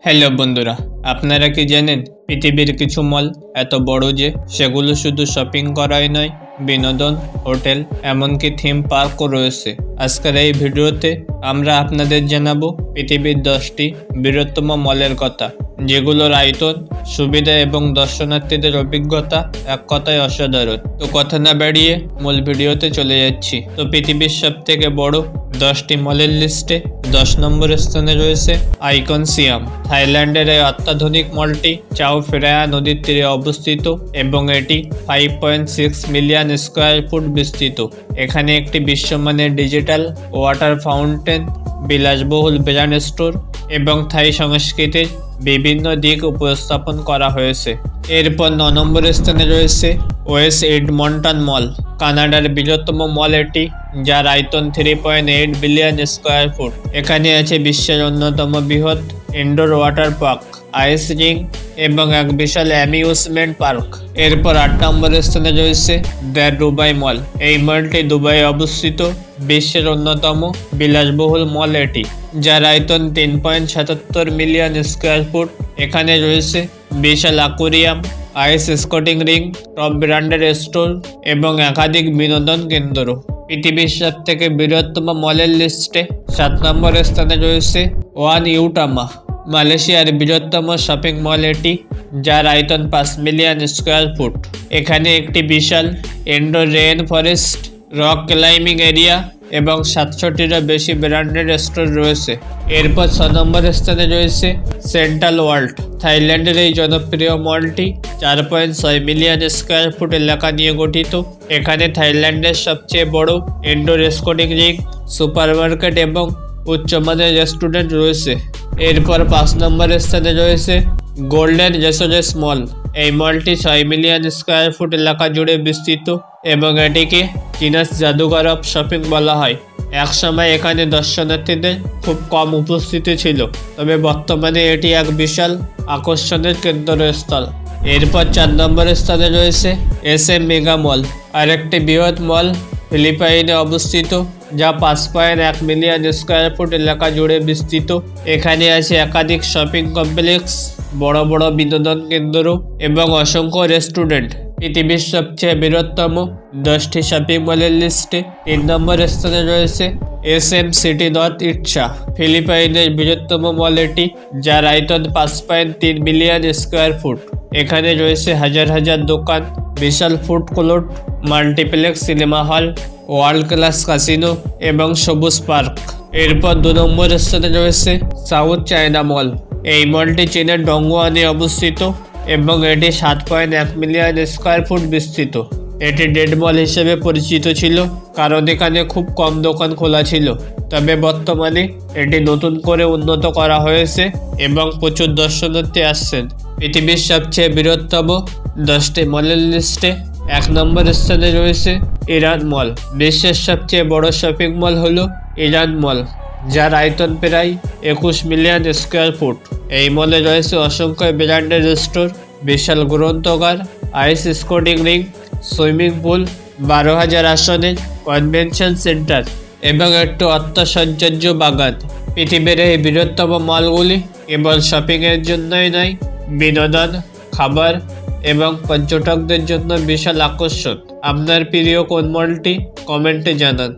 Hello বন্ধুরা, আপনারা কি জানেন পৃথিবীর কিছু মল এত বড় যে সেগুলো শুধু শপিং করাই নয়, বিনোদন, হোটেল, এমনকি থিম পার্কও রয়েছে। আজকের এই ভিডিওতে আমরা আপনাদের জানাবো পৃথিবীর 10টি বৃহত্তম মলের কথা, যেগুলোর আয়তন, সুবিধা এবং দর্শনার্থীদের অভিজ্ঞতা এক কথায় অসাধারণ। তো কথা না বাড়িয়ে মূল ভিডিওতে চলে যাচ্ছি। তো পৃথিবীর সব থেকে বড় 10টি মলের লিস্টে 10 নম্বর স্থানে রয়েছে আইকন সিয়াম। থাইল্যান্ডের এই অত্যাধুনিক মলটি চাও ফ্রেয়া নদীর তীরে অবস্থিত এবং এটি 5.6 মিলিয়ন স্কোয়ার ফুট বিস্তৃত। এখানে একটি বিশ্বমানের ডিজিটাল ওয়াটার ফাউন্টেন, বিলাসবহুল ব্র্যান্ড স্টোর এবং থাই সংস্কৃতির বিভিন্ন দিক উপস্থাপন করা হয়েছে। এরপর 9 নম্বর স্থানে রয়েছে ওয়েস্ট এডমন্টন মল। কানাডার বৃহত্তম মল এটি, যার আয়তন 3.8 বিলিয়ন স্কোয়ার ফুট। এখানে আছে বিশ্বের অন্যতম বৃহৎ ইনডোর ওয়াটার পার্ক, আইস রিং এবং এক বিশাল অ্যামিউজমেন্ট পার্ক। এরপর 8 নম্বর স্থানে রয়েছে দ্য দুবাই মল। এই মলটি দুবাইয়ে অবস্থিত বিশ্বের অন্যতম বিলাসবহুল মল এটি, যার আয়তন 3.77 মিলিয়ন স্কোয়ার ফুট। এখানে রয়েছে বিশাল aquarium, ice skating rink, top ব্র্যান্ডের স্টোর এবং একাধিক বিনোদন কেন্দ্র। পৃথিবীর সব থেকে বৃহত্তম মলের লিস্টে 7 নম্বর স্থানে রয়েছে ওয়ান ইউটামা। মালয়েশিয়ার বৃহত্তম শপিং মল এটি, যার আয়তন 5 মিলিয়ন স্কোয়ার ফুট। এখানে একটি বিশাল indoor rain forest, rock climbing area এবং 700টিরও বেশি ব্র্যান্ডেড স্টোর রয়েছে। এরপর 6 নম্বর স্থানে রয়েছে সেন্ট্রাল ওয়ার্ল্ড। থাইল্যান্ডের এই জনপ্রিয় মলটি 4.6 মিলিয়ন স্কোয়ার ফুট এলাকা নিয়ে গঠিত। এখানে থাইল্যান্ডের সবচেয়ে বড় ইনডোর স্কেটিং রিং, সুপারমার্কেট এবং উচ্চমানের রেস্টুরেন্ট রয়েছে। এরপর 5 নম্বর স্থানে রয়েছে গোল্ডেন রেসোরেস মল। এই মলটি 6 মিলিয়ন স্কোয়ার ফুট এলাকা জুড়ে বিস্তৃত এবং এটিকে চীনার জাদুঘর অফ শপিং বলা হয়। একসময় এখানে দর্শনার্থীদের খুব কম উপস্থিতি ছিল, তবে বর্তমানে এটি এক বিশাল আকর্ষণের কেন্দ্রস্থল। এরপর 4 নম্বর স্থানে রয়েছে SM মেগা মল, আরেকটি বৃহৎ মল ফিলিপাইনে অবস্থিত, যা 5.1 মিলিয়ন স্কোয়ার ফুট এলাকা জুড়ে বিস্তৃত। এখানে আছে একাধিক শপিং কমপ্লেক্স, বড় বড় বিনোদন কেন্দ্র এবং অসংখ্য রেস্টুরেন্ট। পৃথিবীর সবচেয়ে বৃহত্তম 10টি শপিং মলের লিস্টে 3 নম্বর স্থানে রয়েছে SM সিটি নর্থ ইটসা। ফিলিপাইনের বৃহত্তম মল এটি, যার আয়তন 5.3 মিলিয়ন স্কোয়ার ফুট। এখানে রয়েছে হাজার হাজার দোকান, বিশাল food court, multiplex cinema hall, world class casino এবং সবুজ পার্ক। এরপর 2 নম্বর স্থানে রয়েছে সাউথ চায়না মল। এই মলটি চীনের ডংগুয়ানে অবস্থিত এবং এটি 7.1 মিলিয়ন স্কোয়ার ফুট বিস্তৃত। এটি ডেড মল হিসেবে পরিচিত ছিল কারণ এখানে খুব কম দোকান খোলা ছিল, তবে বর্তমানে এটি নতুন করে উন্নত করা হয়েছে এবং প্রচুর দর্শনার্থী আসছেন। পৃথিবীর সবচেয়ে বৃহত্তম 10টি মলের লিস্টে 1 নম্বর স্থানে রয়েছে ইরান মল। বিশ্বের সবচেয়ে বড় শপিং মল হলো ইরান মল, যার আয়তন প্রায় 21 মিলিয়ন স্কোয়ার ফুট। এই মলে রয়েছে অসংখ্য ব্র্যান্ডের স্টোর, বিশাল গ্রন্থাগার, ice skating rink, swimming pool, 12,000 আসনের কনভেনশন সেন্টার এবং একটি অর্থসঞ্চর্য বাগান। পৃথিবীর এই বৃহত্তম মলগুলি কেবল শপিংয়ের জন্যই নয়, বিনোদন, খাবার এবং পর্যটকদের জন্য বিশাল আকর্ষণ। আপনার প্রিয় কোন মলটি কমেন্টে জানান।